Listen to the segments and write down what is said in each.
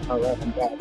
All right, I'm back.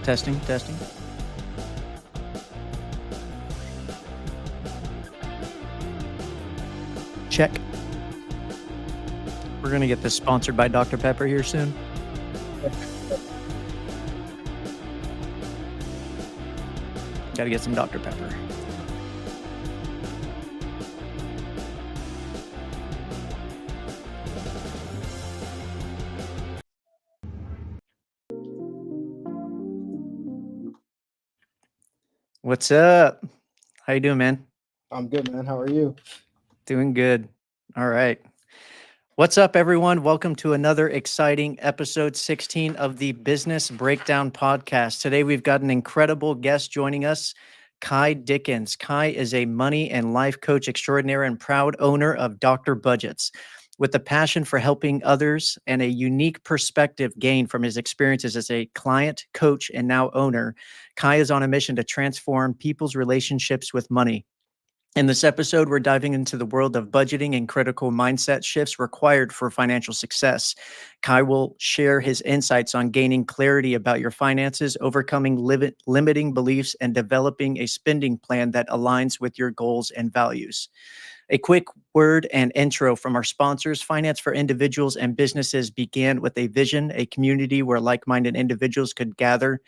Testing, testing. Check. We're going to get this sponsored by Dr. Pepper here soon. Got to get some Dr. Pepper. What's up? How you doing, man? I'm good, man. How are you? Doing good. All right. What's up, everyone? Welcome to another exciting episode 16 of the Business Breakdown Podcast. Today, we've got an incredible guest joining us, Kai Dickens. Kai is a money and life coach extraordinaire and proud owner of Dr. Budgets. With a passion for helping others and a unique perspective gained from his experiences as a client, coach, and now owner, Kai is on a mission to transform people's relationships with money. In this episode, we're diving into the world of budgeting and critical mindset shifts required for financial success. Kai will share his insights on gaining clarity about your finances, overcoming limiting beliefs, and developing a spending plan that aligns with your goals and values. A quick word and intro from our sponsors. Finance for Individuals and Businesses began with a vision, a community where like-minded individuals could gather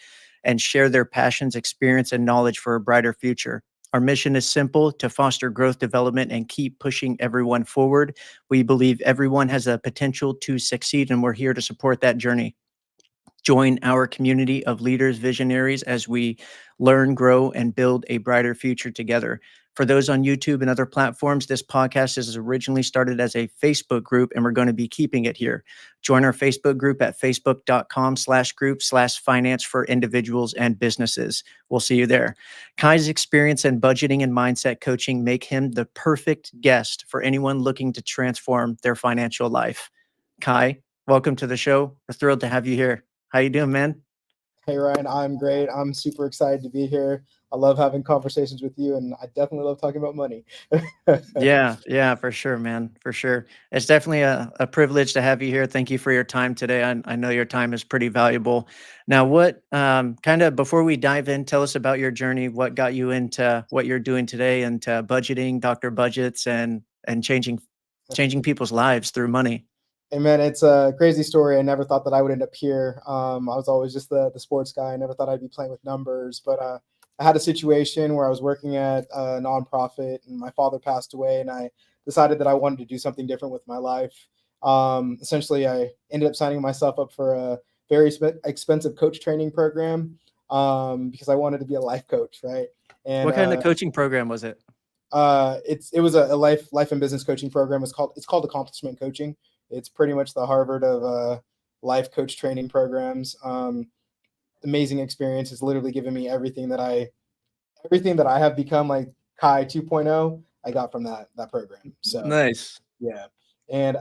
and share their passions, experience, and knowledge for a brighter future. Our mission is simple: to foster growth, development, and keep pushing everyone forward. We believe everyone has a potential to succeed, and we're here to support that journey. Join our community of leaders, visionaries, as we learn, grow, and build a brighter future together. For those on YouTube and other platforms, this podcast is originally started as a Facebook group, and we're going to be keeping it here. Join our Facebook group at facebook.com/group/finance for individuals and businesses. We'll see you there. Kai's experience in budgeting and mindset coaching make him the perfect guest for anyone looking to transform their financial life. Kai, welcome to the show. We're thrilled to have you here. How you doing, man? Hey Ryan, I'm great. I'm super excited to be here. I love having conversations with you, and I definitely love talking about money. Yeah, yeah, for sure, man, for sure. It's definitely a privilege to have you here. Thank you for your time today. I know your time is pretty valuable. Now, what kind of before we dive in, tell us about your journey. What got you into what you're doing today, into budgeting, doctor budgets, and changing people's lives through money. Hey man, it's a crazy story. I never thought that I would end up here. I was always just the sports guy. I never thought I'd be playing with numbers, but I had a situation where I was working at a nonprofit, and my father passed away, and I decided that I wanted to do something different with my life. Essentially, I ended up signing myself up for a very expensive coach training program because I wanted to be a life coach, right? And What kind of coaching program was it? it was a life and business coaching program. It's called accomplishment coaching. It's pretty much the Harvard of life coach training programs. Amazing experience. It's literally given me everything that I have become, like Kai 2.0. I got from that program. So Nice. yeah, and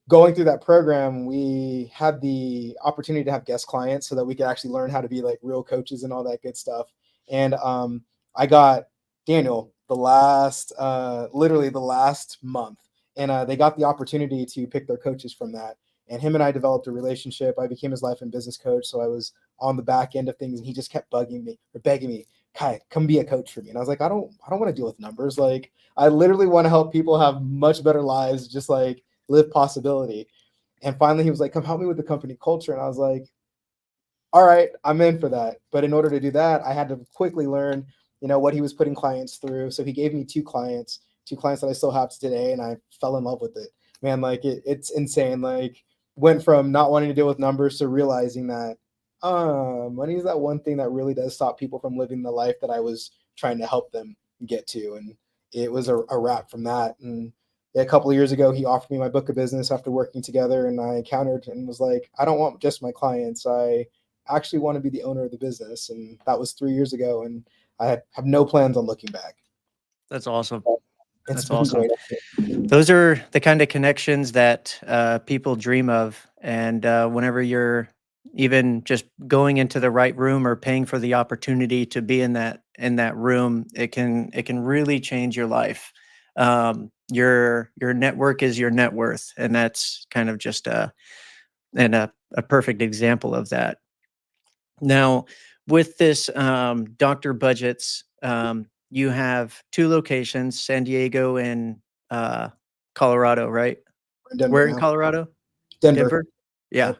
going through that program, we had the opportunity to have guest clients so that we could actually learn how to be like real coaches and all that good stuff. And I got Daniel literally the last month, and they got the opportunity to pick their coaches from that. And him and I developed a relationship. I became his life and business coach, so I was on the back end of things, and he just kept bugging me or begging me, Kai, come be a coach for me. And I was like, I don't want to deal with numbers. Like, I literally want to help people have much better lives, just like live possibility. And finally, he was like, come help me with the company culture. And I was like, all right, I'm in for that. But in order to do that, I had to quickly learn, what he was putting clients through. So he gave me two clients that I still have today, and I fell in love with it. Man, like it's insane. Like, went from not wanting to deal with numbers to realizing that money is that one thing that really does stop people from living the life that I was trying to help them get to. And it was a wrap from that. And a couple of years ago, he offered me my book of business after working together, and I countered and was like, I don't want just my clients. I actually want to be the owner of the business. And that was 3 years ago. And I have no plans on looking back. That's awesome. It's That's been awesome. great. Those are the kind of connections that people dream of. And whenever you're even just going into the right room or paying for the opportunity to be in that room, it can really change your life. Your network is your net worth, and that's kind of just a perfect example of that. Now, with this doctor budgets, you have two locations, San Diego and uh, Colorado, right? We're in Denver Where in now. Colorado? Denver. Denver? Yeah, Yep.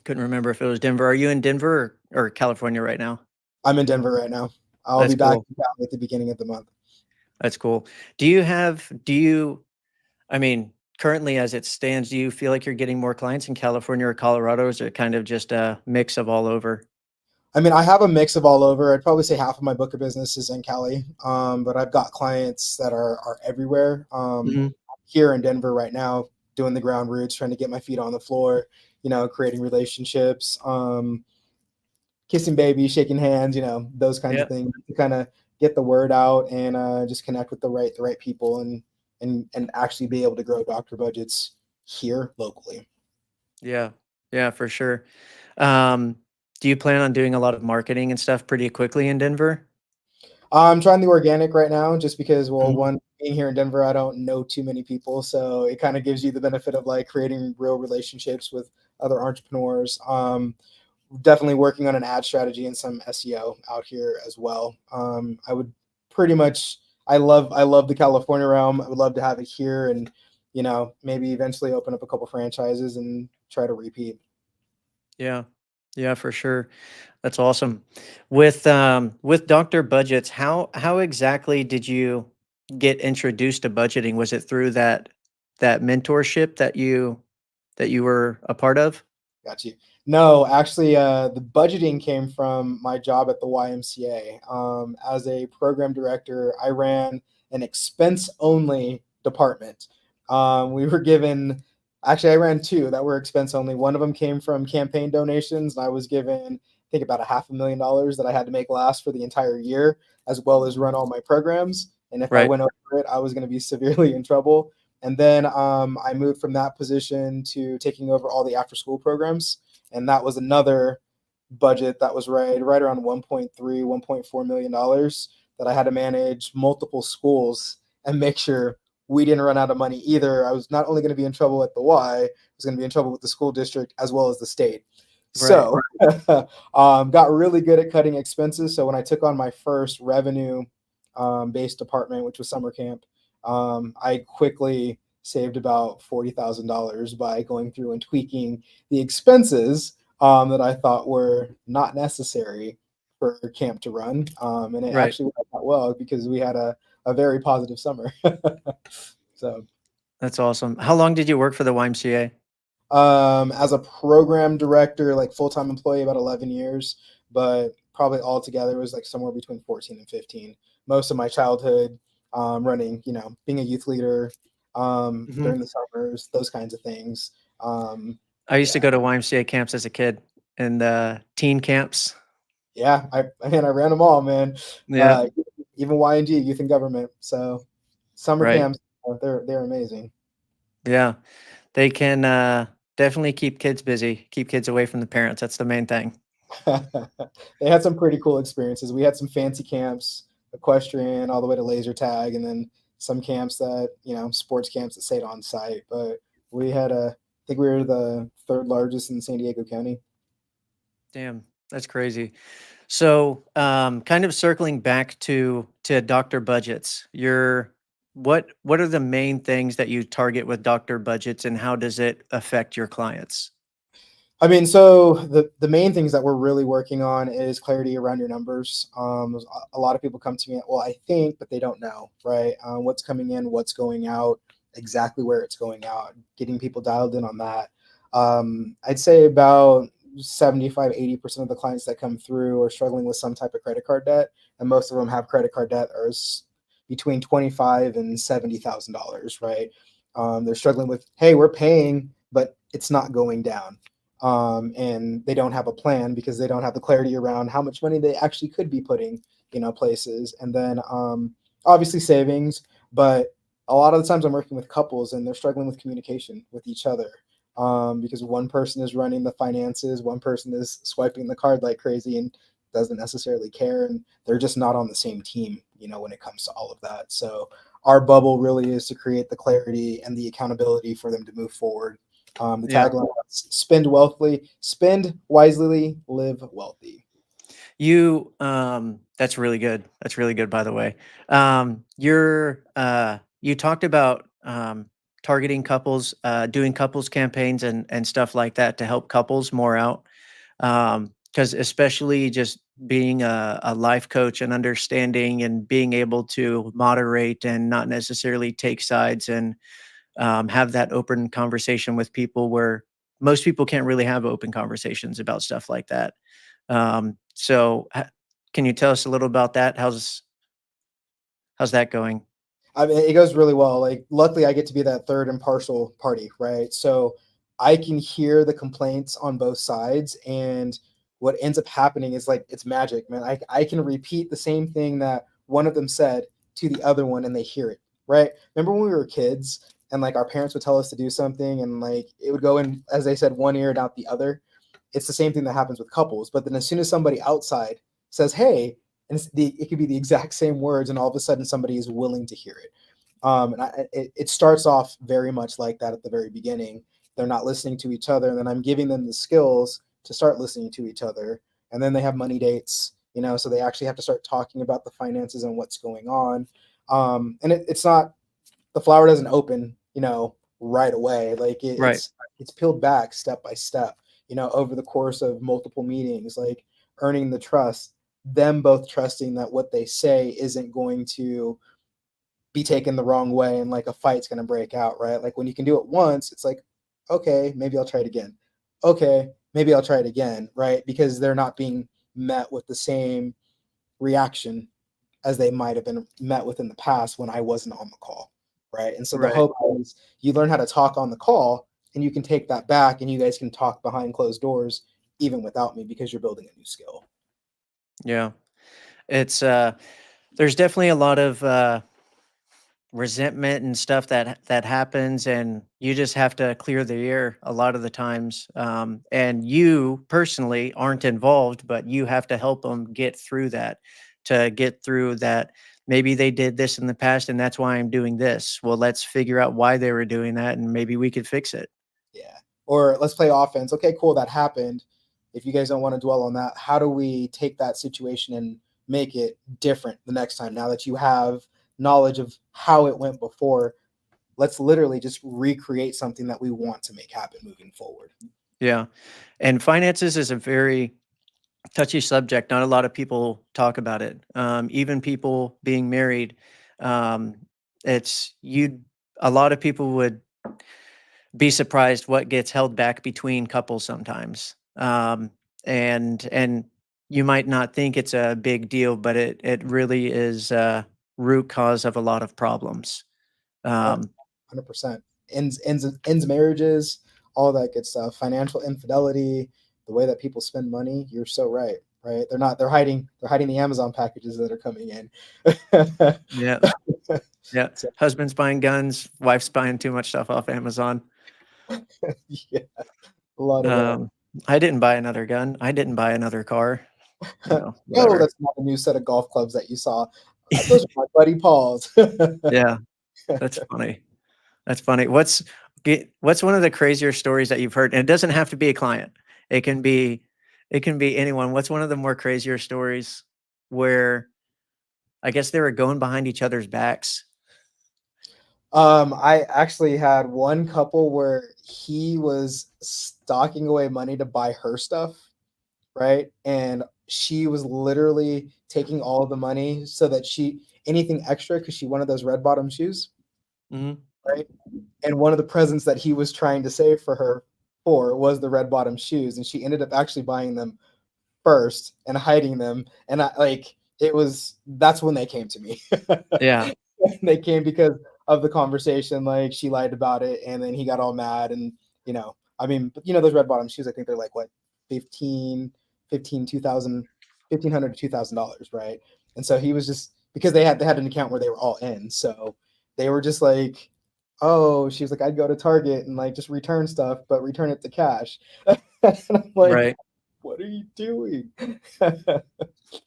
couldn't remember if it was Denver. Are you in Denver or California right now? I'm in Denver right now. I'll That's be back cool. in Cali at the beginning of the month. That's cool. I mean, currently as it stands, do you feel like you're getting more clients in California or Colorado? Or is it kind of just a mix of all over? I mean, I have a mix of all over. I'd probably say half of my book of business is in Cali, but I've got clients that are everywhere. Mhm. Here in Denver right now, doing the ground roots, trying to get my feet on the floor, creating relationships, kissing babies, shaking hands, those kinds of Yeah. things to kind of get the word out and just connect with the right people and actually be able to grow doctor budgets here locally. Yeah. Yeah, for sure. Um, do you plan on doing a lot of marketing and stuff pretty quickly in Denver? I'm trying the organic right now just because, well, Mhm. one, being here in Denver, I don't know too many people. So it kind of gives you the benefit of like creating real relationships with other entrepreneurs. Definitely working on an ad strategy and some SEO out here as well. I would pretty much, I love the California realm. I would love to have it here and, maybe eventually open up a couple franchises and try to repeat. Yeah. Yeah, for sure. That's awesome. With doctor budgets, how exactly did you get introduced to budgeting? Was it through that mentorship that you were a part of? Got you. No, actually, the budgeting came from my job at the YMCA. As a program director, I ran an expense only department. We were given, actually, I ran two that were expense only. One of them came from campaign donations, and I was given, I think, about $500,000 that I had to make last for the entire year, as well as run all my programs. And if I Right. went over it, I was going to be severely in trouble. And then I moved from that position to taking over all the after school programs. And that was another budget that was right around 1.3, $1.4 million that I had to manage multiple schools and make sure we didn't run out of money either. I was not only going to be in trouble at the Y, I was going to be in trouble with the school district as well as the state. Right. So got really good at cutting expenses. So when I took on my first revenue based department, which was summer camp, I quickly saved about $40,000 by going through and tweaking the expenses that I thought were not necessary for camp to run. And it Right. actually worked out well because we had a very positive summer. So That's awesome. How long did you work for the YMCA? as a program director, like full-time employee, about 11 years, but probably altogether was like somewhere between 14 and 15. Most of my childhood running, being a youth leader Mhm. during the summers, those kinds of things. I used to Yeah, go to YMCA camps as a kid and teen camps. yeah, I ran them all, man. Yeah. Uh, even YNG, youth and government. So summer Right. camps, they're amazing. Yeah. They can definitely keep kids busy, keep kids away from the parents. That's the main thing. They had some pretty cool experiences. We had some fancy camps, equestrian, all the way to laser tag, and then some camps that, sports camps that stayed on site. But we had I think we were the third largest in San Diego County. Damn, that's crazy. So, kind of circling back to doctor budgets, what are the main things that you target with doctor budgets, and how does it affect your clients? I mean, so the main things that we're really working on is clarity around your numbers. A lot of people come to me, well, I think, but they don't know, right? What's coming in, what's going out, exactly where it's going out, getting people dialed in on that. I'd say about 75-80% of the clients that come through are struggling with some type of credit card debt, and most of them have credit card debt or between 25 and $70,000, right? They're struggling with, hey, we're paying, but it's not going down, and they don't have a plan because they don't have the clarity around how much money they actually could be putting, places. And then obviously savings, but a lot of the times I'm working with couples and they're struggling with communication with each other, because one person is running the finances, one person is swiping the card like crazy and doesn't necessarily care, and they're just not on the same team, when it comes to all of that. So our bubble really is to create the clarity and the accountability for them to move forward. The Yeah. tagline is spend wealthily, spend wisely, live wealthy. That's really good. That's really good, by the way. You talked about targeting couples, doing couples campaigns and stuff like that to help couples more out. Because especially just being a life coach and understanding and being able to moderate and not necessarily take sides and have that open conversation with people where most people can't really have open conversations about stuff like that. Can you tell us a little about that? How's that going? I mean, it goes really well. Like, luckily, I get to be that third impartial party, right? So I can hear the complaints on both sides, and what ends up happening is like it's magic, man. I can repeat the same thing that one of them said to the other one, and they hear it, right? Remember when we were kids, and like our parents would tell us to do something, and like it would go in, as they said, one ear and out the other. It's the same thing that happens with couples. But then as soon as somebody outside says, "Hey," and it could be the exact same words, and all of a sudden somebody is willing to hear it. It starts off very much like that at the very beginning. They're not listening to each other, and then I'm giving them the skills to start listening to each other. And then they have money dates, so they actually have to start talking about the finances and what's going on. And it's not, the flower doesn't open, right away. Like Right, it's peeled back step by step, over the course of multiple meetings, like earning the trust, them both trusting that what they say isn't going to be taken the wrong way and like a fight's going to break out, right? Like when you can do it once, it's like, okay, maybe I'll try it again. Okay, maybe I'll try it again, right? Because they're not being met with the same reaction as they might have been met with in the past when I wasn't on the call, right? And so the right. hope is you learn how to talk on the call and you can take that back and you guys can talk behind closed doors even without me because you're building a new skill. Yeah. It's there's definitely a lot of resentment and stuff that happens, and you just have to clear the air a lot of the times. And you personally aren't involved, but you have to help them get through that, to get through that. Maybe they did this in the past, and that's why I'm doing this. Well, let's figure out why they were doing that, and maybe we could fix it. Yeah. Or let's play offense. Okay, cool, that happened. If you guys don't want to dwell on that, how do we take that situation and make it different the next time? Now that you have knowledge of how it went before, let's literally just recreate something that we want to make happen moving forward. Yeah. And finances is a very touchy subject. Not a lot of people talk about it. Even people being married, um, it's you. A lot of people would be surprised what gets held back between couples sometimes. And you might not think it's a big deal, but it really is a root cause of a lot of problems. Oh, Um, 100%. Ends marriages, all that good stuff. Financial infidelity, the way that people spend money. You're so right. Right? They're hiding the Amazon packages that are coming in. yeah, yeah. So, Husbands buying guns, wife's buying too much stuff off Amazon. yeah, a lot of that. Um, I didn't buy another gun. I didn't buy another car. No, Whatever. that's not a new set of golf clubs that you saw. Those are my buddy Paul's. Yeah, that's funny. That's funny. What's one of the crazier stories that you've heard? And it doesn't have to be a client. It can be it can be anyone. What's one of the more crazier stories where I guess they were going behind each other's backs? I actually had one couple where he was stocking away money to buy her stuff, right? And she was literally taking all of the money so that anything extra because she wanted those red bottom shoes, Mhm. right? And one of the presents that he was trying to save for her for was the red bottom shoes, and she ended up actually buying them first and hiding them. And I like it was that's when they came to me. Yeah. They came because of the conversation. Like she lied about it, and then he got all mad. And I mean, but those red bottom shoes. I think they're like what 15, 15, 2000, $1,500 to $2,000, right? And so he was just because they had an account where they were all in, so they were just like, oh, she was like, I'd go to Target and like just return stuff, but return it to cash. And I'm like, Right. what are you doing?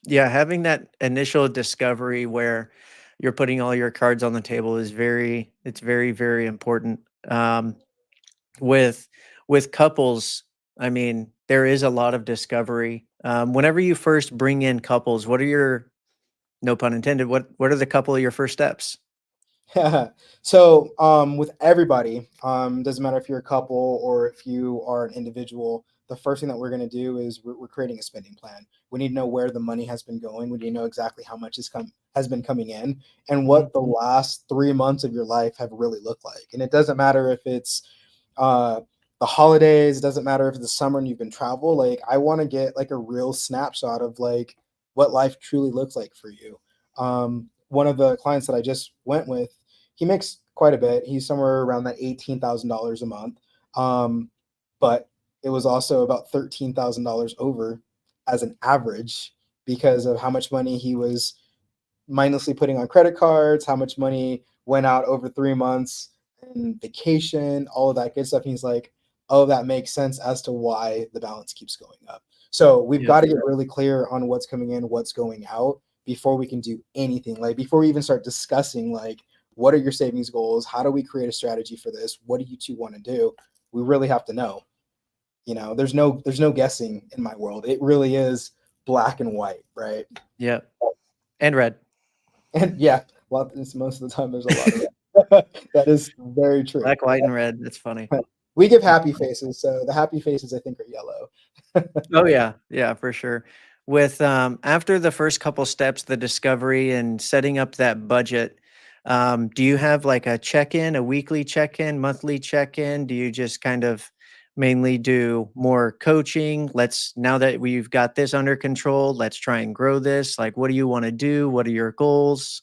Yeah, having that initial discovery where you're putting all your cards on the table is very, very important. With couples, I mean, there is a lot of discovery. Whenever you first bring in couples, what are your, no pun intended, what are the couple of your first steps? So, with everybody, doesn't matter if you're a couple or if you are an individual, the first thing that we're going to do is we're creating a spending plan. We need to know where the money has been going. We need to know exactly how much has been coming in and Mhm. what the last 3 months of your life have really looked like. And it doesn't matter if it's uh, the holidays. It doesn't matter if it's the summer and you've been travel. Like I want to get like a real snapshot of like what life truly looks like for you. One of the clients that I just went with, he makes quite a bit. He's somewhere around that $18,000 a month. But it was also about $13,000 over as an average because of how much money he was mindlessly putting on credit cards, how much money went out over 3 months and vacation, all of that good stuff. And he's like, oh, that makes sense as to why the balance keeps going up. So we've Yeah. got to get really clear on what's coming in, what's going out before we can do anything. Like before we even start discussing like what are your savings goals? How do we create a strategy for this? What do you two want to do? We really have to know. There's no guessing in my world. It really is black and white, right? Yeah. And red. And yeah, well, most of the time there's a lot of that is very true. Black, white, and red. That's funny. We give That's happy funny. faces, so the happy faces I think are yellow. Oh yeah, yeah, for sure. With after the first couple steps, the discovery and setting up that budget, do you have like a check-in, a weekly check-in, monthly check-in? Do you just kind of mainly do more coaching? Now that we've got this under control, let's try and grow this. Like, what do you want to do? What are your goals?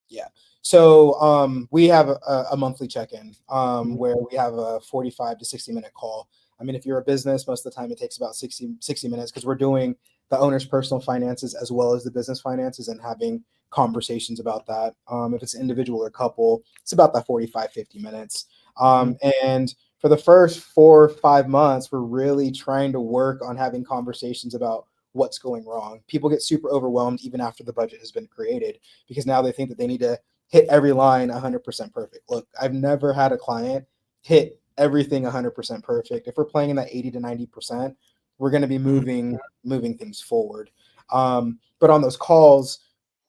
Yeah. So we have a monthly check-in Mhm. where we have a 45 to 60-minute call. I mean, if you're a business, most of the time it takes about 60 minutes because we're doing the owner's personal finances as well as the business finances and having conversations about that. If it's individual or couple, it's about that 45, 50 minutes. Mhm. And for the first 4 or 5 months, we're really trying to work on having conversations about what's going wrong. People get super overwhelmed even after the budget has been created because now they think that they need to hit every line 100% perfect. Look, I've never had a client hit everything 100% perfect. If we're playing in that 80 to 90%, we're going to be Mhm. moving things forward. But on those calls,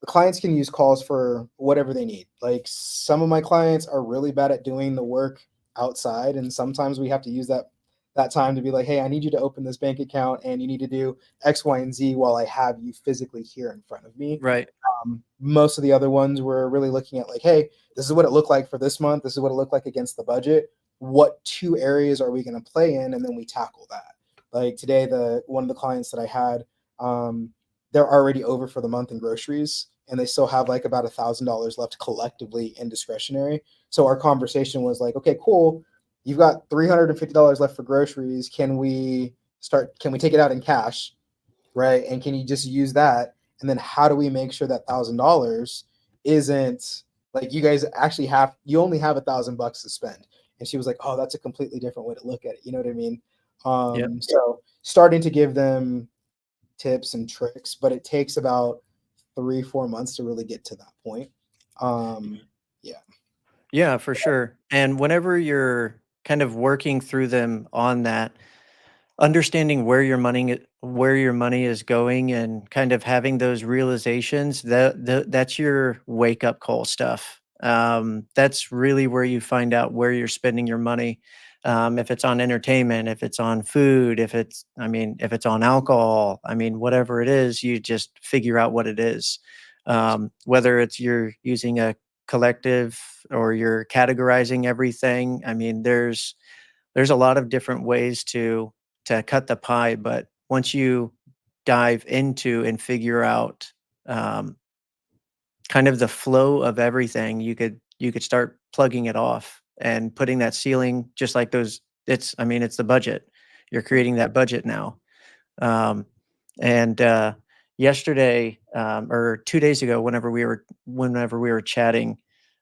the clients can use calls for whatever they need. Like some of my clients are really bad at doing the work outside, and sometimes we have to use that time to be like, hey, I need you to open this bank account and you need to do X, Y, and Z while I have you physically here in front of me. Right. Most of the other ones were really looking at like, hey, this is what it looked like for this month. This is what it looked like against the budget. What two areas are we going to play in? And then we tackle that. Like today, the one of the clients that I had, um, they're already over for the month in groceries, and they still have like about $1,000 left collectively in discretionary. So our conversation was like, okay, cool. You've got $350 left for groceries. Can we take it out in cash? Right? And can you just use that? And then how do we make sure that $1,000 isn't like you only have $1,000 to spend? And she was like, oh, that's a completely different way to look at it. You know what I mean? Yep. So starting to give them tips and tricks, but it takes about 3, 4 months to really get to that point. Um, yeah, Yeah, for sure. And whenever you're kind of working through them on that, understanding where your money is going and kind of having those realizations, that's your wake up call stuff. That's really where you find out where you're spending your money. If it's on entertainment, if it's on food, if it's on alcohol, whatever it is, you just figure out what it is. Whether it's you're using a collective or you're categorizing everything. There's a lot of different ways to cut the pie, but once you dive into and figure out, um, kind of the flow of everything, you could start plugging it off and putting that ceiling just like those it's the budget. You're creating that budget now. Um, and yesterday, or 2 days ago, whenever we were chatting,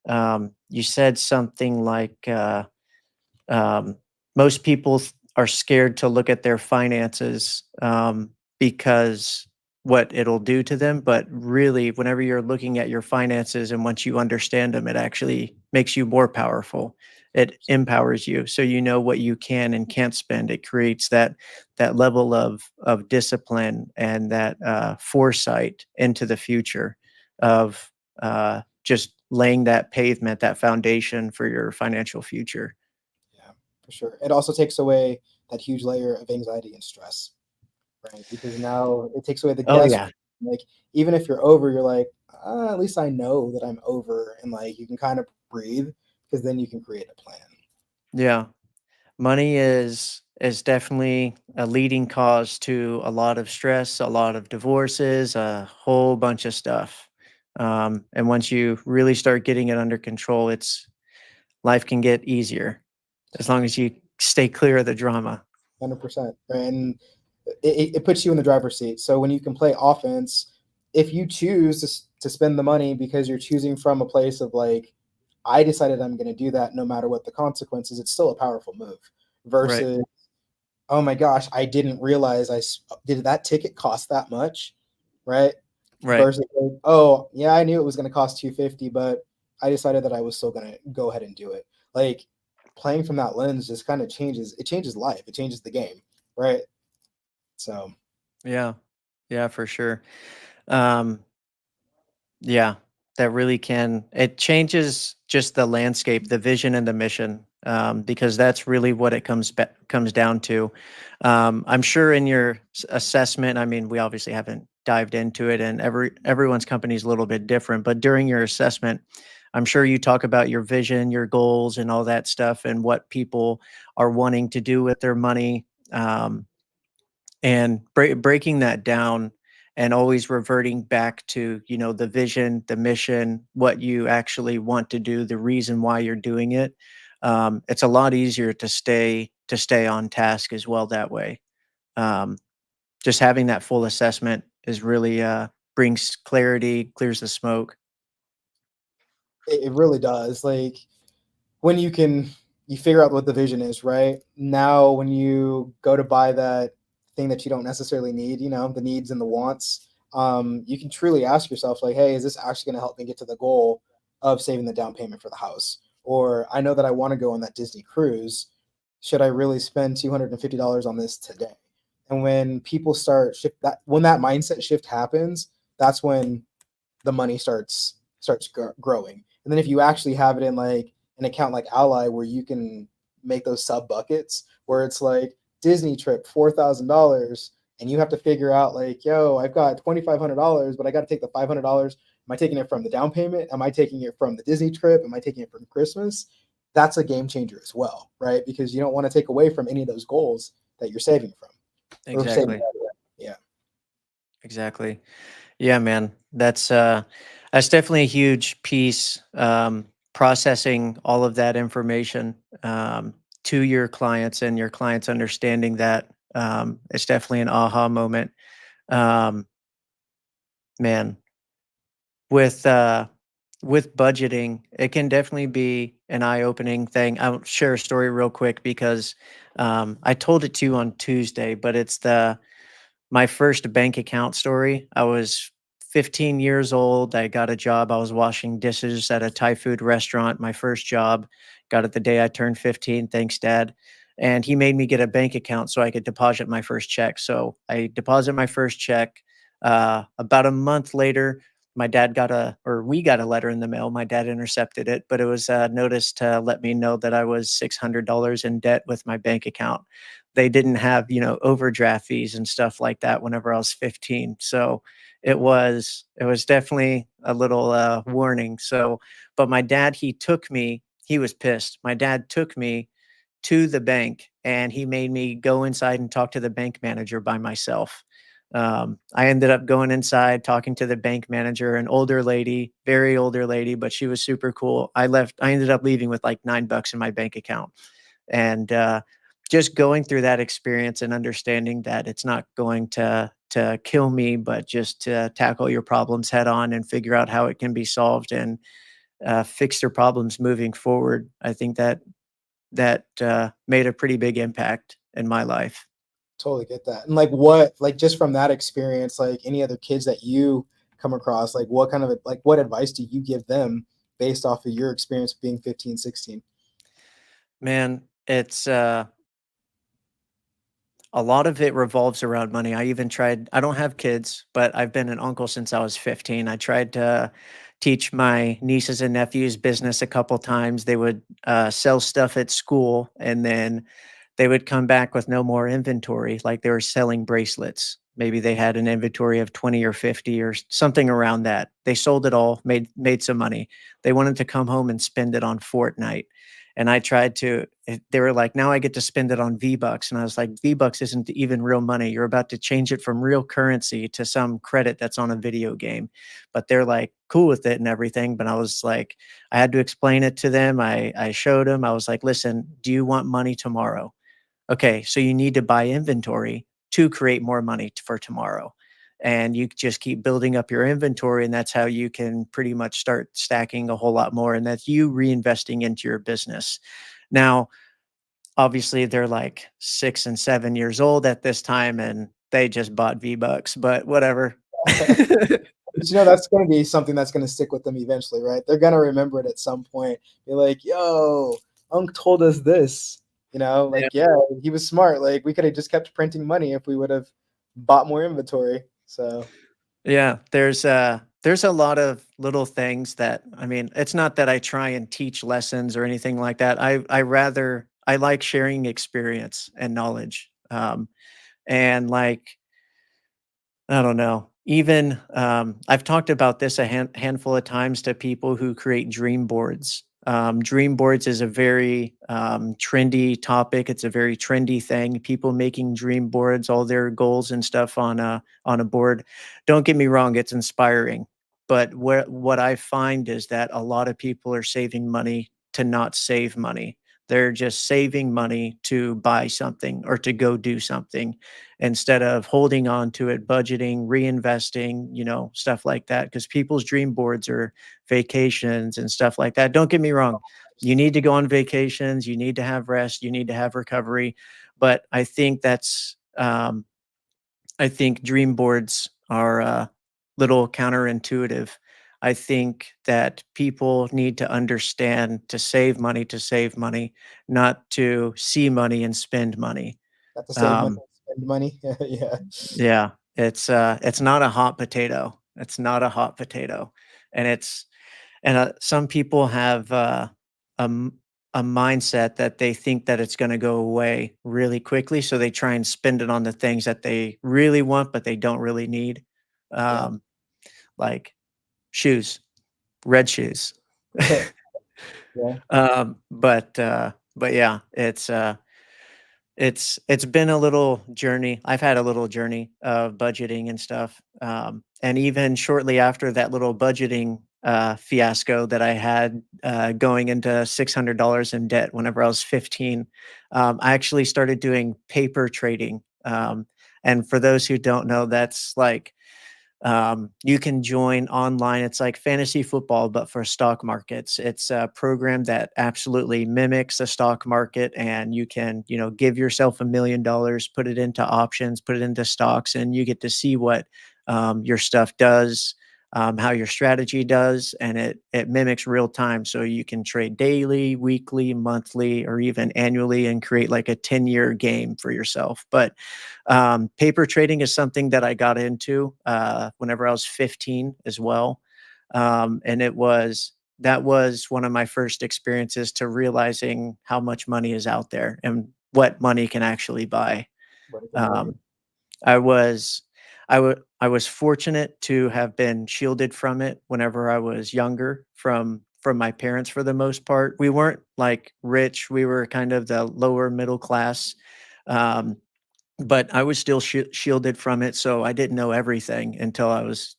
you said something like, um, most people are scared to look at their finances, because what it'll do to them. But really, whenever you're looking at your finances and once you understand them, it actually makes you more powerful. It empowers you, so you know what you can and can't spend. It creates that level of discipline and that foresight into the future of just laying that pavement, that foundation for your financial future. yeah, for sure. It also takes away that huge layer of anxiety and stress. Right, because now it takes away the Oh, guesswork. yeah. Like, even if you're over, you're like, at least I know that I'm over, and like you can kind of breathe because then you can create a plan. Yeah. Money is definitely a leading cause to a lot of stress, a lot of divorces, a whole bunch of stuff. And once you really start getting it under control, life can get easier as long as you stay clear of the drama. 100%. And it puts you in the driver's seat. So when you can play offense, if you choose to spend the money because you're choosing from a place of like, I decided I'm going to do that no matter what the consequences, it's still a powerful move Right. versus, oh my gosh, I didn't realize did that ticket cost that much, right? Right. Versus like, oh yeah, I knew it was going to cost 250, but I decided that I was still going to go ahead and do it. Like playing from that lens just kind of changes life. It changes the game, right? So Yeah. Yeah, for sure. Um, Yeah, that really can. It changes just the landscape, the vision and the mission, because that's really what it comes down to. I'm sure in your assessment, we obviously haven't dived into it, and everyone's company is a little bit different. But during your assessment, I'm sure you talk about your vision, your goals, and all that stuff, and what people are wanting to do with their money. And breaking that down and always reverting back to the vision, the mission, what you actually want to do, the reason why you're doing it. It's a lot easier to stay on task as well that way. um, just having that full assessment is really brings clarity, clears the smoke. It really does. Like when you figure out what the vision is, right? Now when you go to buy that thing that you don't necessarily need, the needs and the wants, you can truly ask yourself, like, hey, is this actually going to help me get to the goal of saving the down payment for the house? Or I know that I want to go on that Disney cruise. Should I really spend $250 on this today? And when people start shift that when that mindset shift happens, that's when the money starts growing. And then if you actually have it in like an account like Ally where you can make those sub buckets where it's like Disney trip $4,000 and you have to figure out like, yo, I've got $2,500, but I got to take the $500. Am I taking it from the down payment? Am I taking it from the Disney trip? Am I taking it from Christmas? That's a game changer as well, right? Because you don't want to take away from any of those goals that you're saving from or saving. Exactly. Yeah, Exactly. Yeah, man. That's definitely a huge piece. Processing all of that information to your clients and your clients understanding that it's definitely an aha moment. Um, man, with with budgeting, it can definitely be an eye-opening thing. I'll share a story real quick because I told it to you on Tuesday, but it's the my first bank account story. I was 15 years old. I got a job. I was washing dishes at a Thai food restaurant. My first job. Got it the day I turned 15. Thanks, Dad. And he made me get a bank account so I could deposit my first check. So I deposit my first check. About a month later, my dad got or we got a letter in the mail. My dad intercepted it, but it was a notice to let me know that I was $600 in debt with my bank account. They didn't have, overdraft fees and stuff like that whenever I was 15. So it was definitely a little warning. So, but my dad, he was pissed. My dad took me to the bank and he made me go inside and talk to the bank manager by myself. I ended up going inside, talking to the bank manager, an older lady, very older lady, but she was super cool. I ended up leaving with like $9 in my bank account. And just going through that experience and understanding that it's not going to kill me, but just to tackle your problems head on and figure out how it can be solved and fix your problems moving forward. I think that made a pretty big impact in my life. totally get that. And like what, like just from that experience, like any other kids that you come across, like what kind of like what advice do you give them based off of your experience being 15, 16? Man, it's a lot of it revolves around money. I don't have kids, but I've been an uncle since I was 15. I tried to teach my nieces and nephews business a couple times. They would sell stuff at school and then they would come back with no more inventory, like they were selling bracelets. Maybe they had an inventory of 20 or 50 or something around that. They sold it all, made some money. They wanted to come home and spend it on Fortnite. And I tried to they were like, "Now I get to spend it on V-Bucks." And I was like, "V-Bucks isn't even real money. You're about to change it from real currency to some credit that's on a video game." But they're like cool with it and everything. But I was like, I had to explain it to them. I showed them. I was like, "Listen, do you want money tomorrow? Okay, so you need to buy inventory to create more money for tomorrow." And you just keep building up your inventory, and that's how you can pretty much start stacking a whole lot more. And that's you reinvesting into your business. Now, obviously, they're like 6 and 7 years old at this time, and they just bought V-Bucks, but whatever. But that's going to be something that's going to stick with them eventually, right? They're going to remember it at some point. Be like, yo, Unc told us this, like, yeah, he was smart. Like, we could have just kept printing money if we would have bought more inventory. So, Yeah, there's a lot of little things that I mean, it's not that I try and teach lessons or anything like that. I like sharing experience and knowledge. And like I don't know. Even I've talked about this a handful of times to people who create dream boards. Dream boards is a very trendy topic. It's a very trendy thing. People making dream boards, all their goals and stuff on a board. Don't get me wrong; it's inspiring. But what I find is that a lot of people are saving money to not save money. They're just saving money to buy something or to go do something instead of holding on to it, budgeting, reinvesting, stuff like that. Because people's dream boards are vacations and stuff like that. Don't get me wrong. You need to go on vacations. You need to have rest. You need to have recovery. But I think dream boards are a little counterintuitive. I think that people need to understand to save money, not to see money and spend money. Got to save money, Um, spend money. Yeah. yeah, it's not a hot potato. It's not a hot potato, and some people have a m- a mindset that they think that it's going to go away really quickly, so they try and spend it on the things that they really want, but they don't really need, Yeah. um, like shoes, red shoes. Yeah. But yeah, it's been a little journey. I've had a little journey of budgeting and stuff. And even shortly after that little budgeting fiasco that I had going into $600 in debt whenever I was 15, I actually started doing paper trading. And for those who don't know, that's like you can join online. It's like fantasy football, but for stock markets. It's a program that absolutely mimics the stock market, and you can, give yourself $1 million, put it into options, put it into stocks, and you get to see what your stuff does, how your strategy does, and it mimics real time. So you can trade daily, weekly, monthly, or even annually, and create like a 10-year game for yourself. But paper trading is something that I got into whenever I was 15 as well. And that was one of my first experiences to realizing how much money is out there and what money can actually buy. What it can buy. Um, I was I was fortunate to have been shielded from it whenever I was younger from my parents for the most part. We weren't like rich. We were kind of the lower middle class. Um, but I was still shielded from it, so I didn't know everything until I was,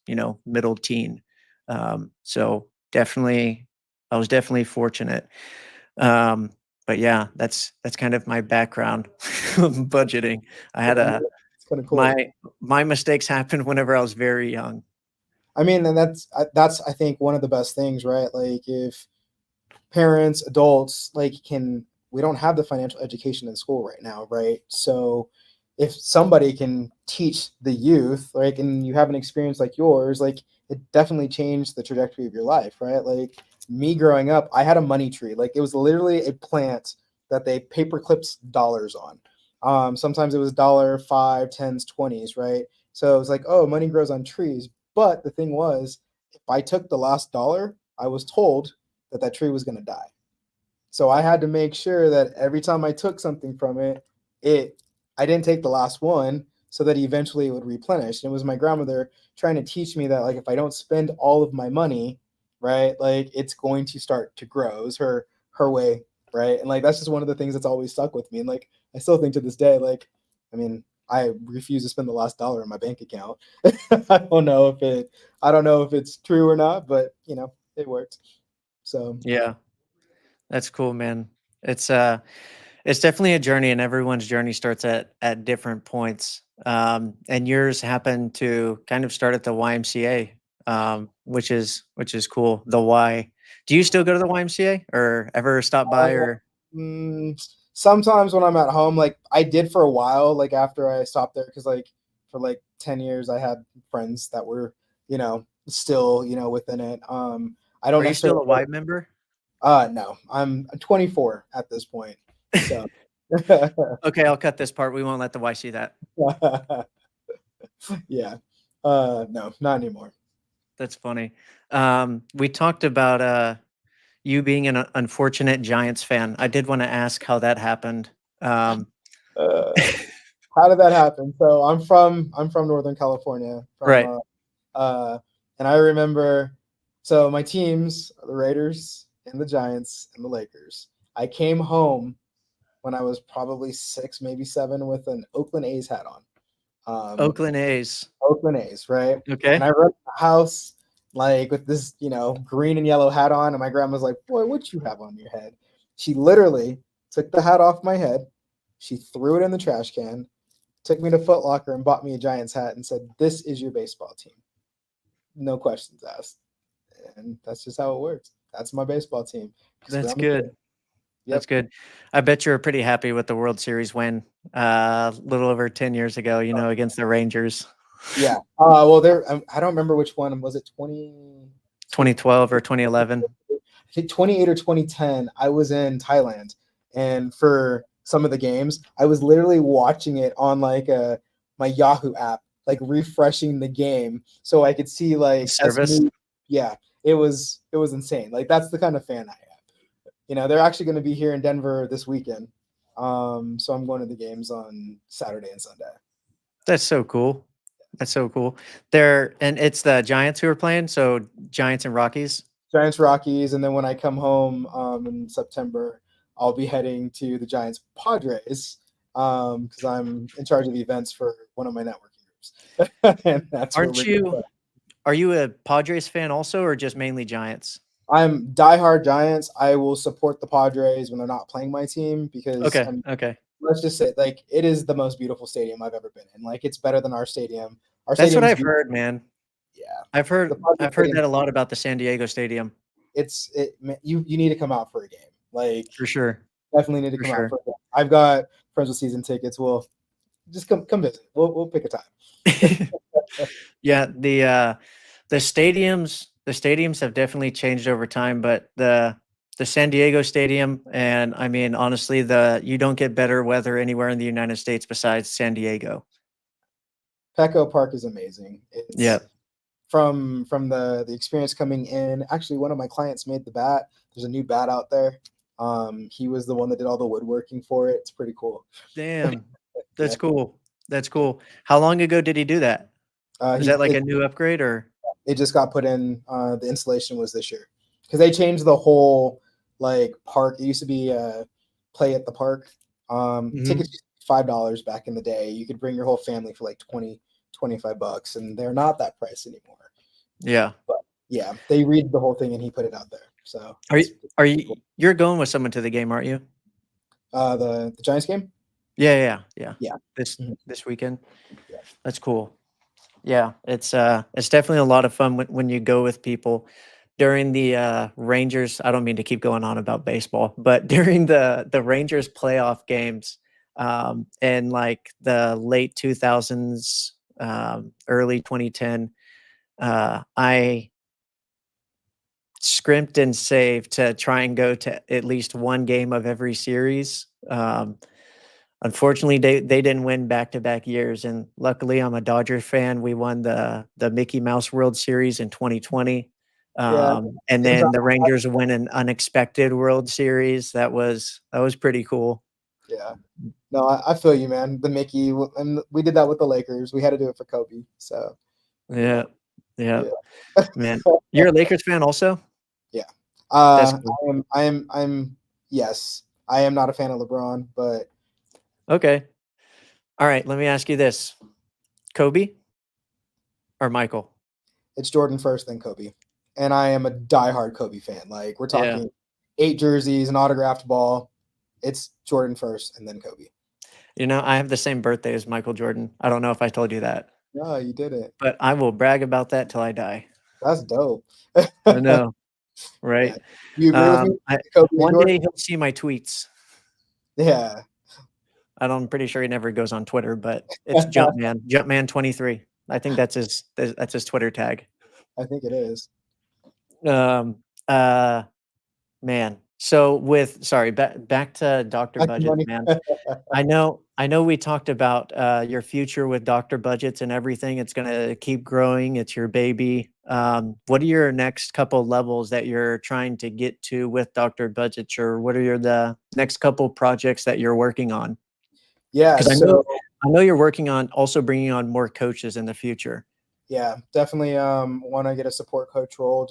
middle teen. So definitely, I was definitely fortunate. Um, but yeah, that's kind of my background budgeting. I had Yeah, a it's kind of cool. my mistakes happened whenever I was very young. I mean, and that's I think one of the best things, right? Like if parents, adults, like can we don't have the financial education in school right now, right? So if somebody can teach the youth, like, and you have an experience like yours, like it definitely changed the trajectory of your life, right? Like me growing up, I had a money tree. Like it was literally a plant that they paper clipped dollars on. Sometimes it was dollar, five, tens, 20s, right? So it was like, oh, money grows on trees. But the thing was, if I took the last dollar, I was told that that tree was going to die. So I had to make sure that every time I took something from it, it I didn't take the last one so that eventually it would replenish. And it was my grandmother trying to teach me that like if I don't spend all of my money, right, like it's going to start to grow. It was her way, right? And like that's just one of the things that's always stuck with me. And like I still think to this day, like, I mean, I refuse to spend the last dollar in my bank account. I don't know if it's true or not, but it works. So Yeah, that's cool, man. It's uh It's definitely a journey, and everyone's journey starts at different points. And yours happened to kind of start at the YMCA, which is cool. The Y. Do you still go to the YMCA or ever stop by or sometimes when I'm at home, like I did for a while, like after I stopped there, because like for like 10 years I had friends that were, still, within it. I don't are you still necessarily a Y member? no, I'm 24 at this point. So Okay, I'll cut this part. We won't let the Y see that. yeah. No, not anymore. That's funny. We talked about you being an unfortunate Giants fan. I did want to ask how that happened. Um, Uh, how did that happen? So I'm from Northern California, from right. uh, and I remember, so my teams are the Raiders and the Giants and the Lakers. I came home when I was probably 6, maybe 7, with an Oakland A's hat on. Um, Oakland A's. Oakland A's, right? And Okay. I run the house like with this, green and yellow hat on, and my grandma's like, "Boy, what you have on your head?" She literally took the hat off my head. She threw it in the trash can, took me to Foot Locker and bought me a Giants hat and said, "This is your baseball team. No questions asked." And that's just how it works. That's my baseball team. That's I'm a kid. good. That's Yep. good. I bet you were pretty happy with the World Series win a little over 10 years ago, against the Rangers. Yeah. Well, I don't remember which one. Was it 2012 or 2011? I think 28 or 2010. I was in Thailand, and for some of the games, I was literally watching it on like my Yahoo app, like refreshing the game so I could see like Service. Yeah, it was insane. Like that's the kind of fan I am. They're actually going to be here in Denver this weekend. So I'm going to the games on Saturday and Sunday. That's so cool. That's so cool. And it's the Giants who are playing. So Giants and Rockies. Giants Rockies, and then when I come home in September, I'll be heading to the Giants Padres because I'm in charge of the events for one of my networking groups, and that's where Aren't you? Are you a Padres fan also, or just mainly Giants? I'm diehard Giants. I will support the Padres when they're not playing my team because Okay. let's just say, like, it is the most beautiful stadium I've ever been in. Like, it's better than our stadium. Our That's what stadium's I've heard, man. Yeah, I've the heard Padres stadium, that a lot about the San Diego Stadium. You need to come out for a game. Like, For sure. definitely need to come out for a game. I've got friends with season tickets. We'll just come visit. We'll pick a time. Yeah, the stadiums have definitely changed over time, but the San Diego Stadium, and I mean honestly, you don't get better weather anywhere in the United States besides San Diego. Petco Park is amazing. It's Yeah. From the experience coming in. Actually, one of my clients made the bat. There's a new bat out there. He was the one that did all the woodworking for it. It's pretty cool. Damn. That's Yeah. cool. That's cool. How long ago did he do that? Is that like a new upgrade or? It just got put in. The installation was this year because they changed the whole like park. It used to be play at the park. Tickets used to be $5 back in the day. You could bring your whole family for like $25, and they're not that price anymore. Yeah. But yeah, they redid the whole thing and he put it out there. So you're going with someone to the game, aren't you? The Giants game? Yeah. This weekend. Yeah. That's cool. Yeah, it's definitely a lot of fun when you go with people during the Rangers. I don't mean to keep going on about baseball, but during the Rangers playoff games in like the late 2000s, early 2010, I scrimped and saved to try and go to at least one game of every series. Unfortunately, they didn't win back-to-back years, and luckily, I'm a Dodgers fan. We won the Mickey Mouse World Series in 2020, and then the Rangers win an unexpected World Series. That was pretty cool. Yeah, no, I feel you, man. The Mickey, and we did that with the Lakers. We had to do it for Kobe. So yeah. Man, you're a Lakers fan, also. Yeah, That's cool. I'm yes. I am not a fan of LeBron, but okay. All right, let me ask you this: Kobe or Michael? It's Jordan first, then Kobe, and I am a diehard Kobe fan. Like, we're talking 8 jerseys, an autographed ball. It's Jordan first, and then Kobe. I have the same birthday as Michael Jordan. I don't know if I told you that. No, you didn't. But I will brag about that till I die. That's dope. I know, right? Yeah. You agree with me? Kobe One day he'll see my tweets. Yeah. I'm pretty sure he never goes on Twitter, but it's Jumpman23. I think that's his Twitter tag. I think it is. Man. So back to Dr. Budgets, man. I know we talked about your future with Dr. Budgets and everything. It's gonna keep growing. It's your baby. What are your next couple levels that you're trying to get to with Dr. Budgets, or what are the next couple projects that you're working on? Yeah, because I know you're working on also bringing on more coaches in the future. Yeah, definitely want to get a support coach role.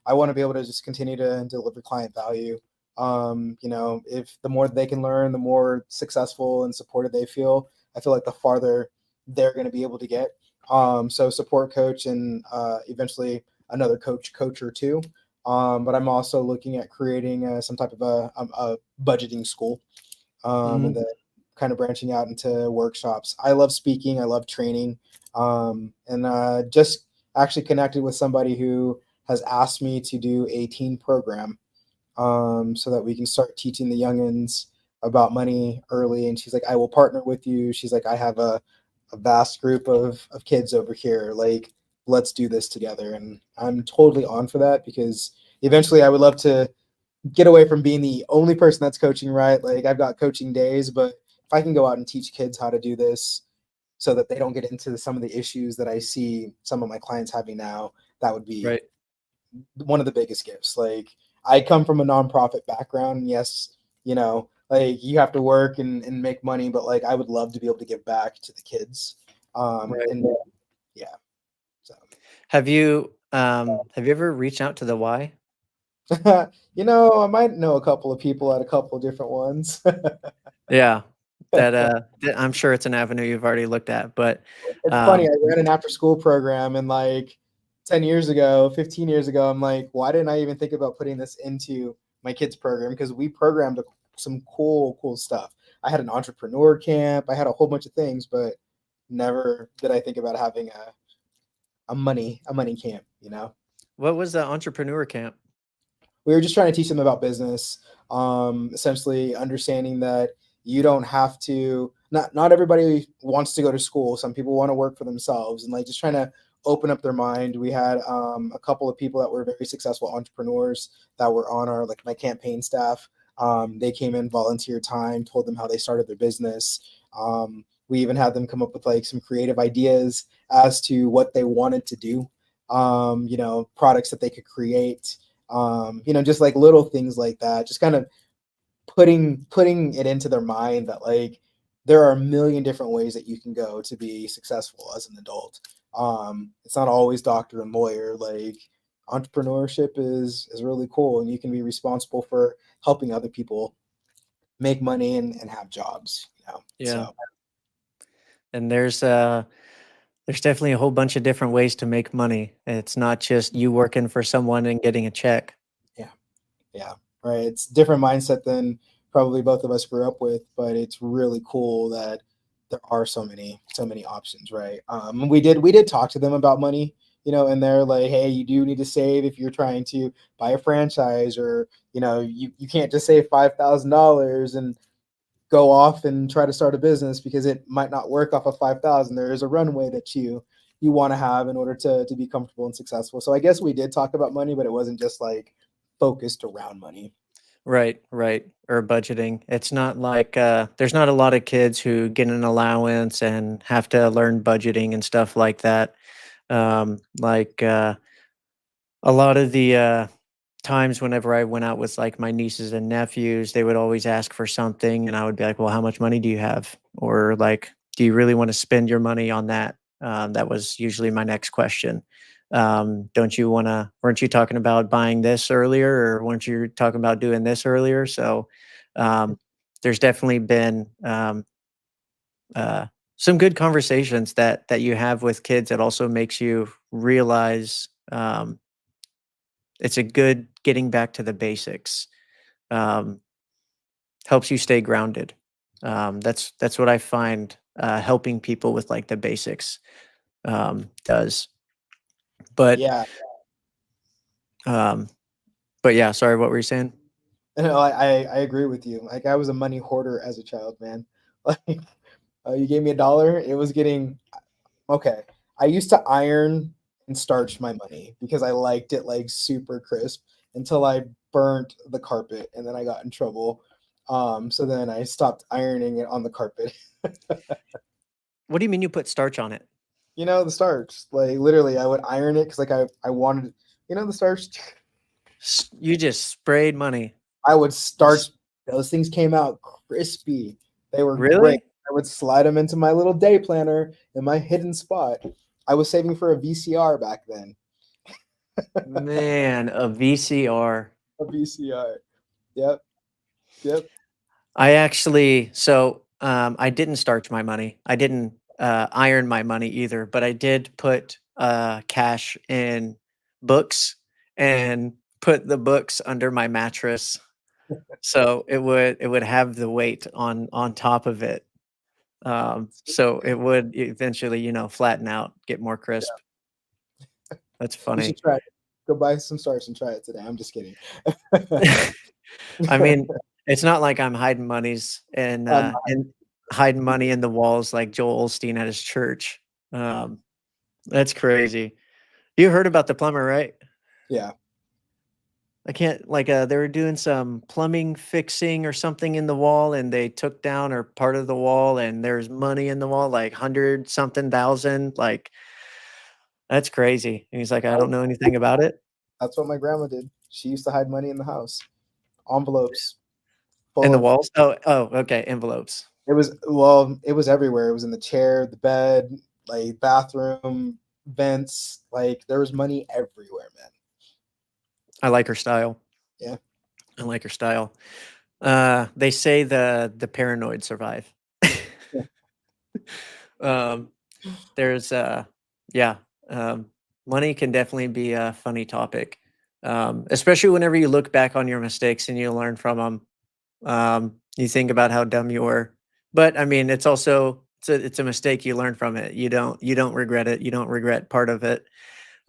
I want to be able to just continue to deliver client value. If the more they can learn, the more successful and supported they feel. I feel like the farther they're going to be able to get. So support coach and eventually another coach or two. But I'm also looking at creating some type of a budgeting school, and Mhm. then kind of branching out into workshops. I love speaking. I love training, and just actually connected with somebody who has asked me to do a teen program, so that we can start teaching the youngins about money early. And she's like, I will partner with you. She's like, I have a vast group of kids over here. Like, let's do this together. And I'm totally on for that because eventually I would love to get away from being the only person that's coaching, right? Like, I've got coaching days, but if I can go out and teach kids how to do this so that they don't get into some of the issues that I see some of my clients having now, that would be Right. one of the biggest gifts. Like, I come from a nonprofit background. Yes, like you have to work and make money, but like I would love to be able to give back to the kids. Right. And yeah, so Have you ever reached out to the why? I might know a couple of people at a couple of different ones. Yeah. I'm sure it's an avenue you've already looked at, but It's funny. I ran an after school program and like 10 years ago, 15 years ago, I'm like, why didn't I even think about putting this into my kids program? Because we programmed some cool stuff. I had an entrepreneur camp, I had a whole bunch of things, but never did I think about having a money camp. what was the entrepreneur camp? We were just trying to teach them about business, essentially understanding that you don't have to, not everybody wants to go to school. Some people want to work for themselves, and like just trying to open up their mind. We had a couple of people that were very successful entrepreneurs that were on our, like, my campaign staff. They came in, volunteer time, told them how they started their business. We even had them come up with like some creative ideas as to what they wanted to do, products that they could create, just like little things like that, just kind of putting it into their mind that like there are a million different ways that you can go to be successful as an adult. It's not always doctor and lawyer. Like, entrepreneurship is really cool, and you can be responsible for helping other people make money and have jobs. Yeah. So And there's definitely a whole bunch of different ways to make money. It's not just you working for someone and getting a check. yeah. Yeah, right. It's different mindset than probably both of us grew up with, but it's really cool that there are so many options, right? We did talk to them about money, and they're like, hey, you do need to save if you're trying to buy a franchise, or you can't just save $5,000 and go off and try to start a business because it might not work off of 5,000. There is a runway that you want to have in order to be comfortable and successful. So I guess we did talk about money, but it wasn't just like focused around money. Right, right. Or budgeting. It's not like there's not a lot of kids who get an allowance and have to learn budgeting and stuff like that. Like a lot of the times whenever I went out with like my nieces and nephews, they would always ask for something, and I would be like, "Well, how much money do you have?" Or like, "Do you really want to spend your money on that?" That was usually my next question. Don't you want to? Weren't you talking about buying this earlier, or weren't you talking about doing this earlier? So, um, there's definitely been uh, some good conversations that you have with kids that also makes you realize. It's a good getting back to the basics. Um, helps you stay grounded. That's what I find helping people with like the basics does. But Yeah, um, but yeah, sorry, what were you saying? no, I agree with you. Like, I was a money hoarder as a child, man. Like, you gave me $1, it was getting okay. I used to iron and starch my money because I liked it like super crisp until I burnt the carpet and then I got in trouble. So then I stopped ironing it on the carpet. What do you mean you put starch on it? The starch. Like, literally, I would iron it because like I wanted, the starch. You just sprayed money. I would starch. S- Those things came out crispy. They were great. Really? I would slide them into my little day planner in my hidden spot. I was saving for a VCR back then. Man, a VCR. A VCR. Yep. Yep. I didn't starch my money. I didn't iron my money either, but I did put cash in books and put the books under my mattress, so it would have the weight on top of it. So it would eventually, flatten out, get more crisp. That's You should funny. try it. Go buy some starch and try it today. I'm just kidding. I mean, it's not like I'm hiding monies and hiding money in the walls like Joel Osteen at his church. Um, that's crazy. You heard about the plumber, right? Yeah. I can't they were doing some plumbing fixing or something in the wall and they took down or part of the wall and there's money in the wall, like 100 something thousand. Like that's crazy. And he's like, I don't know anything about it. That's what my grandma did. She used to hide money in the house, envelopes In full the of. walls? Oh, okay. Envelopes. It was everywhere. It was in the chair, the bed, like bathroom, vents. Like there was money everywhere, man. I like her style. Yeah. I like her style. They say the paranoid survive. Yeah. Um, there's yeah, um, money can definitely be a funny topic, especially whenever you look back on your mistakes and you learn from them. You think about how dumb you were, but I mean, it's a mistake. You learn from it. You don't regret it. You don't regret part of it.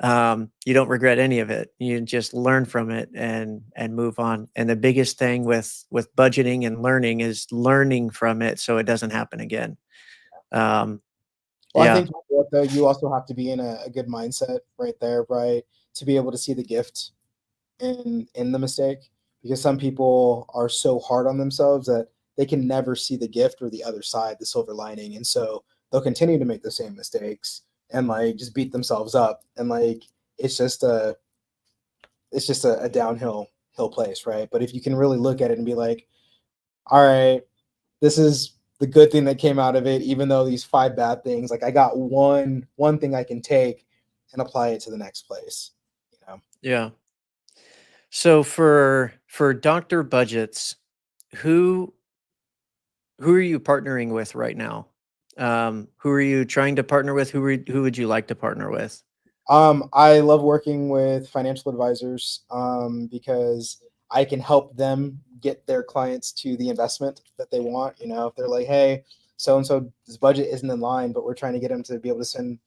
You don't regret any of it. You just learn from it and move on. And the biggest thing with budgeting and learning is learning from it so it doesn't happen again. Um, Well, I yeah, think though you also have to be in a good mindset right there, right, to be able to see the gift in the mistake. Because some people are so hard on themselves that they can never see the gift or the other side, the silver lining, and so they'll continue to make the same mistakes and like just beat themselves up, and like it's just a a downhill hill place, right? But if you can really look at it and be like, all right, this is the good thing that came out of it, even though these five bad things, like I got one thing I can take and apply it to the next place, you know. yeah. So for doctor budgets, who who are you partnering with right now? Who are you trying to partner with? Who would you like to partner with? I love working with financial advisors because I can help them get their clients to the investment that they want. You know, if they're like, "Hey, so and so's budget isn't in line, but we're trying to get them to be able to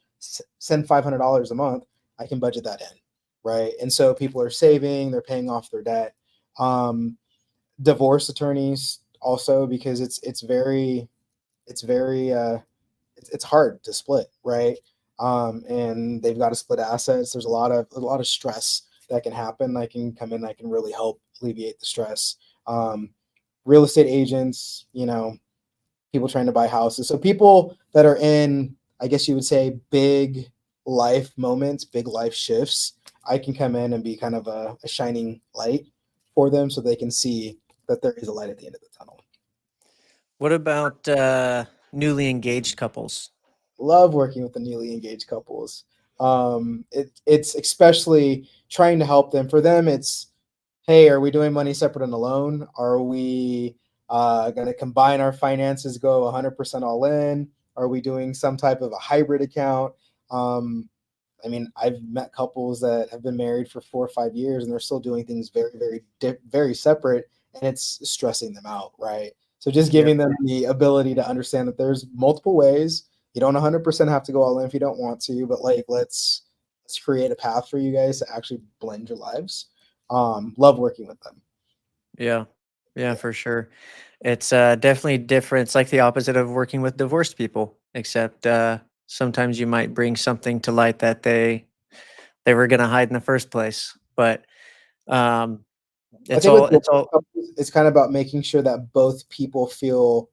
send $500 a month," I can budget that in, right? And so people are saving, they're paying off their debt. Um, Divorce attorneys also because it's very it's hard to split, right? And they've got to split assets. There's a lot of stress that can happen. I can come in, I can really help alleviate the stress. Um, Real estate agents, you know, people trying to buy houses. So people that are in, I guess you would say, big life moments, big life shifts. I can come in and be kind of a shining light for them, so they can see that there is a light at the end of the tunnel. What about newly engaged couples? Love working with the newly engaged couples. It's especially trying to help them. For them, it's, hey, are we doing money separate and alone? Are we going to combine our finances, go 100% all in? Are we doing some type of a hybrid account? Um, I mean, I've met couples that have been married for 4 or 5 years and they're still doing things very separate, and it's stressing them out, right? So just Yeah, giving them the ability to understand that there's multiple ways. You don't 100% have to go all in if you don't want to, but like let's create a path for you guys to actually blend your lives. Love working with them. yeah, yeah, Yeah. for sure. It's definitely different. It's like the opposite of working with divorced people, except sometimes you might bring something to light that they were going to hide in the first place. But um, I it's think with all it's divorce all couples, it's kind of about making sure that both people feel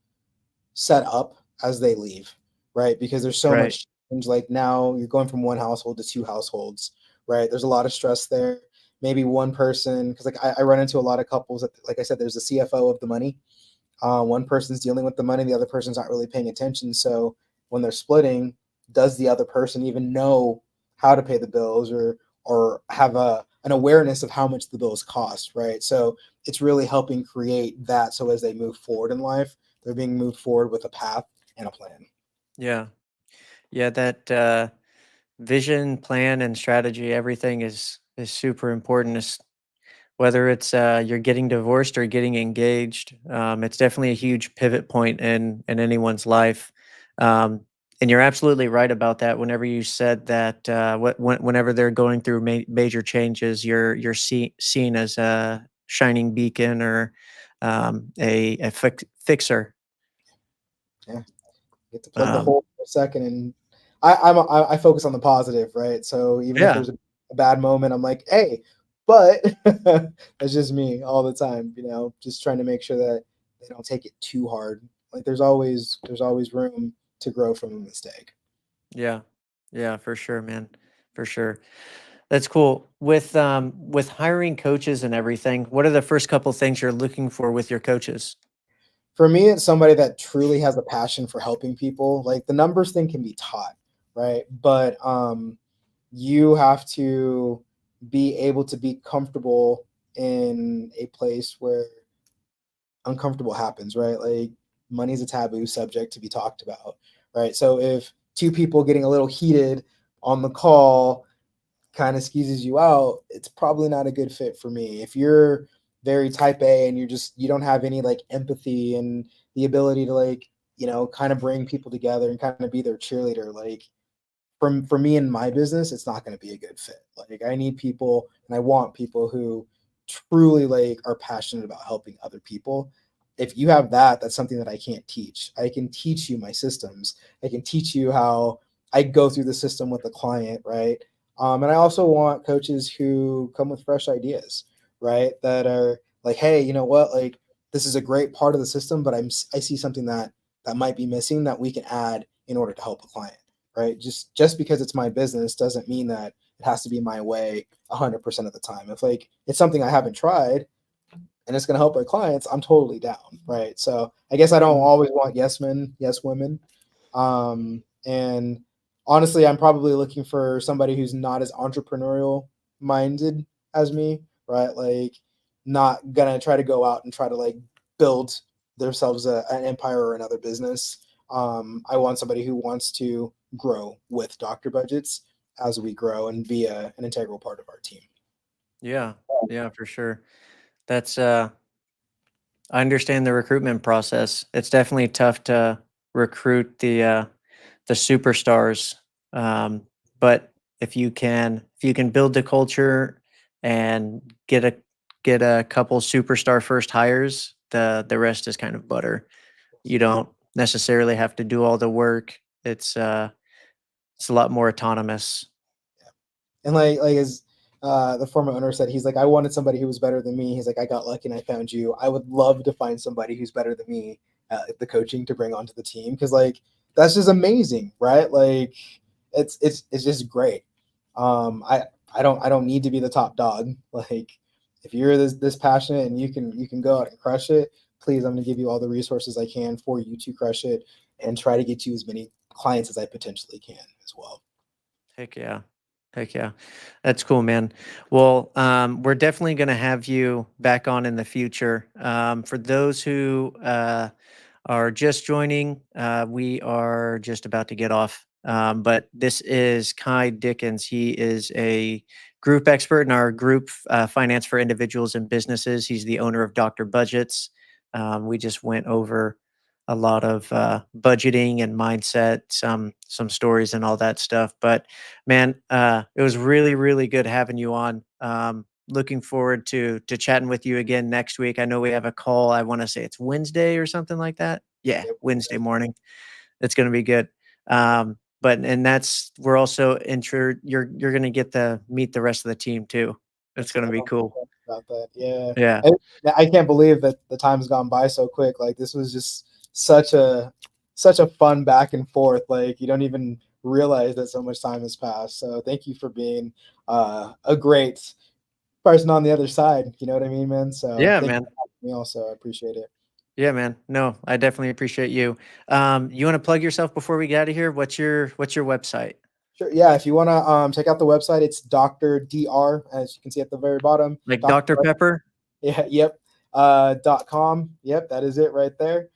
set up as they leave, right? Because there's so right. much change. Like now you're going from one household to two households, right? There's a lot of stress there. Maybe one person, because like I run into a lot of couples that, like I said, there's a CFO of the money. One person's dealing with the money, the other person's not really paying attention. So when they're splitting, does the other person even know how to pay the bills or have an awareness of how much the bills cost, right? So it's really helping create that so as they move forward in life, they're being moved forward with a path and a plan. Yeah, yeah. That vision, plan, and strategy, everything is super important. whether it's you're getting divorced or getting engaged. It's definitely a huge pivot point in anyone's life. Um, and you're absolutely right about that. Whenever you said that, whenever they're going through major changes, you're seen as a shining beacon or a fixer. Yeah, get to plug the Um, hole for a second, and I focus on the positive, right? So even if yeah, there's a bad moment, I'm like, hey, but that's just me all the time, just trying to make sure that they don't take it too hard. Like there's always room to grow from a mistake. yeah, yeah, for sure, man, for sure. That's cool. With hiring coaches and everything, what are the first couple things you're looking for with your coaches? For me, it's somebody that truly has a passion for helping people. Like the numbers thing can be taught, right? But you have to be able to be comfortable in a place where uncomfortable happens, right? Like money's a taboo subject to be talked about, right? So if two people getting a little heated on the call kind of skeezes you out, it's probably not a good fit for me. If you're very type A and you don't have any like empathy and the ability to like, kind of bring people together and kind of be their cheerleader, like for me in my business, it's not going to be a good fit. Like I need people and I want people who truly like are passionate about helping other people. If you have that, that's something that I can't teach. I can teach you my systems. I can teach you how I go through the system with the client, right? And I also want coaches who come with fresh ideas, right? That are like, hey, you know what? Like this is a great part of the system, but I see something that might be missing that we can add in order to help a client, right? Just because it's my business doesn't mean that it has to be my way 100% of the time. If like it's something I haven't tried and it's going to help my clients, I'm totally down, right? So I guess I don't Mhm. always want yes men, yes women. And honestly, I'm probably looking for somebody who's not as entrepreneurial minded as me, right? Like not gonna try to go out and try to like build themselves an empire or another business. I want somebody who wants to grow with doctor budgets as we grow and be an integral part of our team. Yeah, yeah, for sure. That's I understand the recruitment process. It's definitely tough to recruit the superstars. Um, but if you can build the culture and get a couple superstar first hires, the rest is kind of butter. You don't necessarily have to do all the work. It's a lot more autonomous. And like as the former owner said, he's like, I wanted somebody who was better than me. He's like, I got lucky and I found you. I would love to find somebody who's better than me at the coaching to bring onto the team because like that's just amazing, right? Like it's just great. I don't need to be the top dog. Like if you're this passionate and you can go out and crush it, please, I'm gonna give you all the resources I can for you to crush it and try to get you as many clients as I potentially can as well. Heck yeah. Heck yeah. That's cool, man. Well, we're definitely going to have you back on in the future. For those who are just joining, we are just about to get off. But this is Kai Dickens. He is a group expert in our group finance for individuals and businesses. He's the owner of Dr. Budgets. We just went over a lot of budgeting and mindset, some stories and all that stuff. But man, it was really really good having you on. Looking forward to chatting with you again next week. I know we have a call. I want to say it's Wednesday or something like that. Yeah, Yep. Wednesday morning. It's going to be good. But and that's we're also you're going to get to meet the rest of the team too. It's That's what going to I be love cool. about that. Yeah. Yeah. I can't believe that the time's gone by so quick. Like this was just such a fun back and forth. Like you don't even realize that so much time has passed. So thank you for being a great person on the other side. You know what I mean, man? So Yeah, thank you man. for having me also. I appreciate it. Yeah, man. No, I definitely appreciate you. You want to plug yourself before we get out of here? What's your website? Sure. Yeah. If you want to check out the website, it's Dr. Dr. As you can see at the very bottom. Like Dr. Dr. Pepper? Yeah, yep. .com. Yep, that is it right there.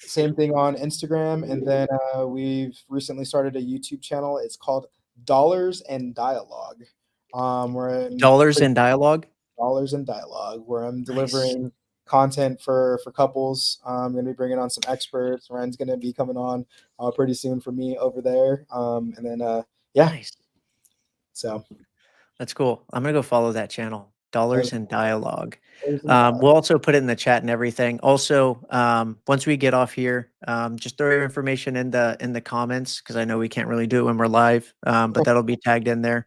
Same thing on Instagram, and then we've recently started a YouTube channel. It's called Dollars and Dialogue. We're in Dollars pretty, in Dialogue? Dollars in Dialogue, where I'm Nice. delivering content for couples. I'm going to be bringing on some experts. Ryan's going to be coming on pretty soon for me over there. And then, yeah, Nice. so That's cool. I'm gonna go follow that channel. Dollars in Dialogue. Dollars in Dialogue. We'll also put it in the chat and everything. Also, once we get off here, just throw your information in the comments, because I know we can't really do it when we're live, but that'll be tagged in there.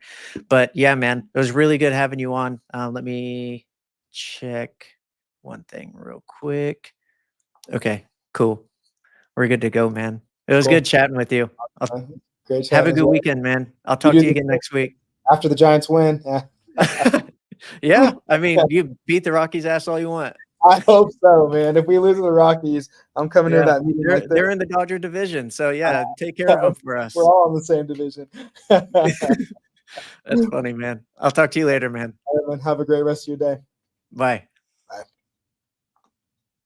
But yeah, man, it was really good having you on. Let me check one thing real quick. Okay, cool. We're good to go, man. It was Cool. good chatting with you. Great Have a chatting as good well. weekend, man. I'll talk to you again next week. After the Giants win. Yeah. Yeah, I mean, you beat the Rockies' ass all you want. I hope so, man. If we lose to the Rockies, I'm coming to that meeting like this. They're in the Dodger division, so yeah, take care of them for us. We're all in the same division. That's funny, man. I'll talk to you later, man. All right, man. Have a great rest of your day. Bye.